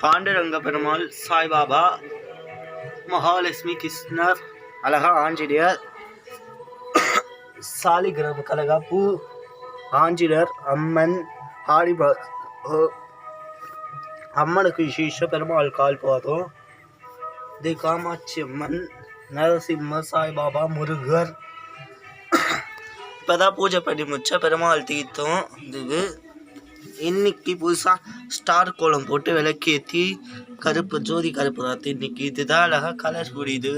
பாண்டுரங்க பெருமாள், சாய்பாபா, மகாலட்சுமி, கிருஷ்ணர், அழகா ஆஞ்சநேயர், சாலிகிராம கலகா, பூ ஆஞ்சநேயர், அம்மன், ஆடி அம்மனுக்கு விசேஷ பெருமாள் கால் பாதம், இது காமாட்சி அம்மன், நரசிம்ம, சாய்பாபா, முருகர். இப்போதான் பூஜை பண்ணி முடிச்ச பெருமாள் தீர்த்தம் இது. இன்னைக்கு புதுசாக ஸ்டார் கோலம் போட்டு விளக்கேற்றி கருப்பு ஜோதி கருப்பு ராத்து இன்னைக்கு இதுதான் அழகாக கலர் புரியுது.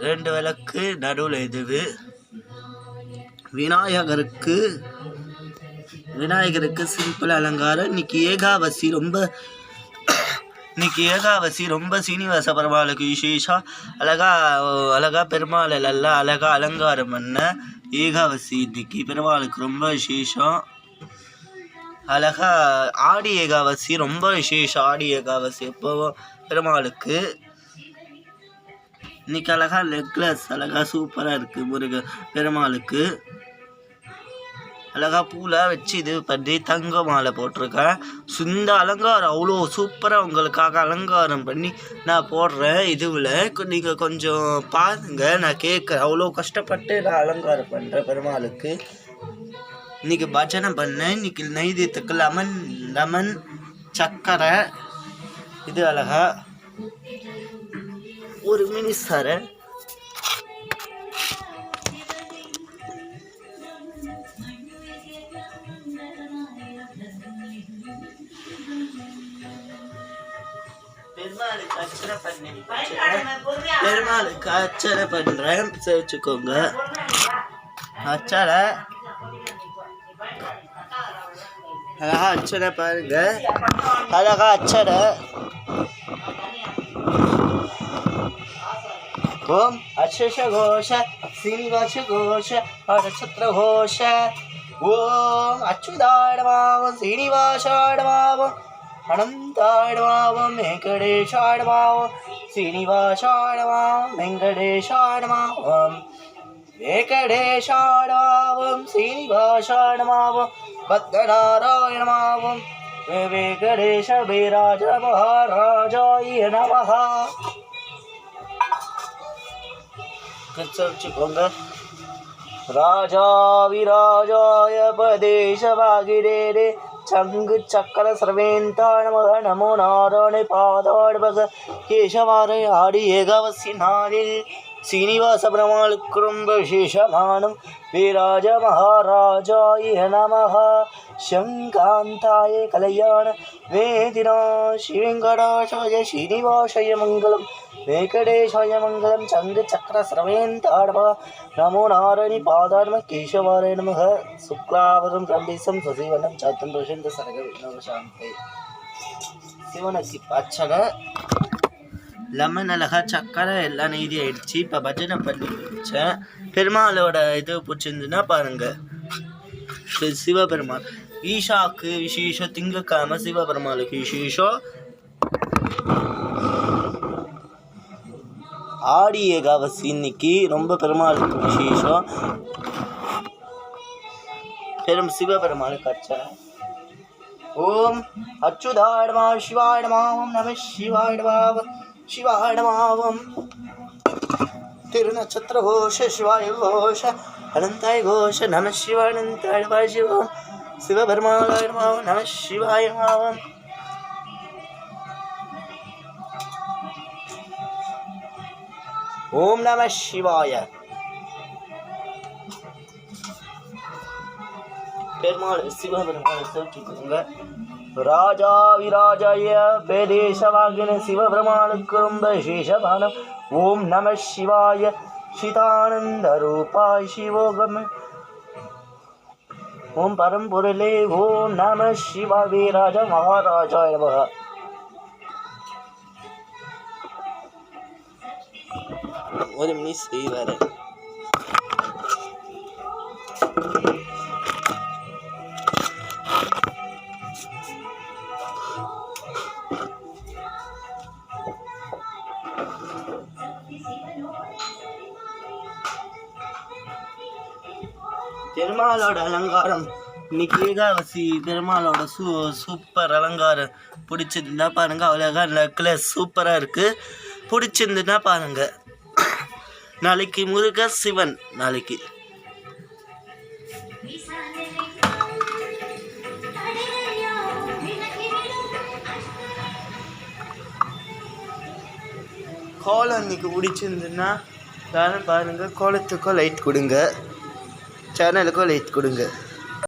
2 விளக்கு நடுவில் இதுவு. விநாயகருக்கு சிம்பிள் அலங்காரம். இன்னைக்கு ஏகாவசி ரொம்ப சீனிவாச பெருமாளுக்கு விசேஷம். அழகா பெருமாள் எல்லாம் அழகா அலங்காரம் பண்ண ஏகாவசி இன்னைக்கு பெருமாளுக்கு ரொம்ப விசேஷம். அழகா ஆடி ஏகாவசி ரொம்ப விசேஷம். ஆடி ஏகாவசி எப்போவும் பெருமாளுக்கு இன்னைக்கு அழகா நெக்லஸ் அழகா சூப்பராக இருக்குது. பெருமாளுக்கு அழகா பூலாம் வச்சு இது பண்ணி தங்க மாலை போட்டிருக்கேன். இந்த அலங்காரம் அவ்வளோ சூப்பராக உங்களுக்காக அலங்காரம் பண்ணி நான் போடுறேன். இதுவில் நீங்கள் கொஞ்சம் பாருங்க. நான் கேட்குறேன், அவ்வளோ கஷ்டப்பட்டு நான் அலங்காரம் பண்ணுறேன் பெருமாளுக்கு. இன்னைக்கு பஜனை பண்ணேன். இன்னைக்கு நைவேத்தியத்துக்கு லெமன் சக்கரை இது அழகா ஒரு மினி சரை. பெருமாளுக்கு அர்ச்சனை பண்றேன், வச்சுக்கோங்க. அர்ச்சனை அழகா அர்ச்சனை பாருங்க. அழகா அர்ச்சனை. ஓம் அசேஷ கோஷ சீனிவாச கோஷ நட்சத்திர கோஷ. ஓம் அச்சுதாடமாவும் சீனிவாசாடமாவும் அனந்தாடமாவும் வெங்கடேஷாடமாவும் சீனிவாசாடமாவும் வெங்கடேஷாடமாவும் வெங்கடேஷாடமாவும் சீனிவாசாடமாவும் பத்மநாராயணமாவும் வெங்கடேஷ வீராஜ மகாராஜாய நமஹ. வச்சுக்கோங்க. ராஜா விராஜாய பதேஷ வாகிரே சங்கு சக்கர சர்வேந்தாய நமக. நமோ நாராயண பாதாட பக கேசவாரை. ஆடி ஏகாவசி நாளில் சீனிவாச பெருமாளுக்கு ரொம்ப விசேஷமானும் வீராஜ மகாராஜாய நமஹ. சங்காந்தாய கல்யாண வேதினா ஸ்ரீவெங்கடாசாய ஸ்ரீனிவாசாய மங்களம் வெங்கடேஷாய மங்களம். சங்கு சக்கர சர்வேந்தாடப. நமோ நாராயணி பாதாத்ம கேசவாரே நமக. சுக்லாவரம் கம்பீசம் சசிவனம் சத்துந்தோஷந்த சரக விஷ்ணவசாந்தை. சிவனுக்கு பச்சனை லெமன் அழகா சக்கரை எல்லாம் நெய்தி ஆயிடுச்சு. இப்போ பஜனை பண்ணி வச்சேன். பெருமாளோட இது பிடிச்சிருந்துன்னா பாருங்க. சிவபெருமாள் ஈஷாக்கு விசேஷம். திங்கக்கிழமை சிவபெருமாளுக்கு விசேஷம். ஆடி ஏகாவசி இன்னைக்கு ரொம்ப பெருமாளுக்கு விசேஷம். சிவபெருமாளுக்கு அர்ச்சனை. ஓம் அச்சுதாடமா சிவாடமாவும் நம சிவாடமாவும் சிவாடமாவும் திருநட்சத்திர கோஷ சிவாய கோஷ அனந்தாய கோஷ நம சிவானந்தாய சிவம் சிவபெருமாளாயமாவும் நம சிவாயமாவும். ஓம் நம சிவாய. பெருமாள் சிவபெருமாள் சொல்லிக்கோங்க. ராஜா விராஜாய பேதேசவாகின சிவபெருமானுக்கு ரொம்ப விசேஷமானம். ஓம் நம சிவாய சிதானந்த ரூபாய் சிவோகம். ஓம் பரம்பொருளே ஓம் நம சிவா வீராஜ மகாராஜாய நமஹ. ஒரு மினிட் செய்வார். பெருமாளோட அலங்காரம் இன்னைக்கு ஏகாவசி. பெருமாளோட சூப்பர் அலங்காரம் பிடிச்சிருந்தா பாருங்கள். அவ்வளோக்கா நெக்லஸ் சூப்பராக இருக்குது. பிடிச்சிருந்துன்னா பாருங்கள். நாளைக்கு முருக சிவன் நாளைக்கு. கோலம் இன்னைக்கு பிடிச்சிருந்துன்னா யாரும் பாருங்கள். கோலத்துக்கும் லைட் கொடுங்க, சேனலுக்கும் லைட் கொடுங்க.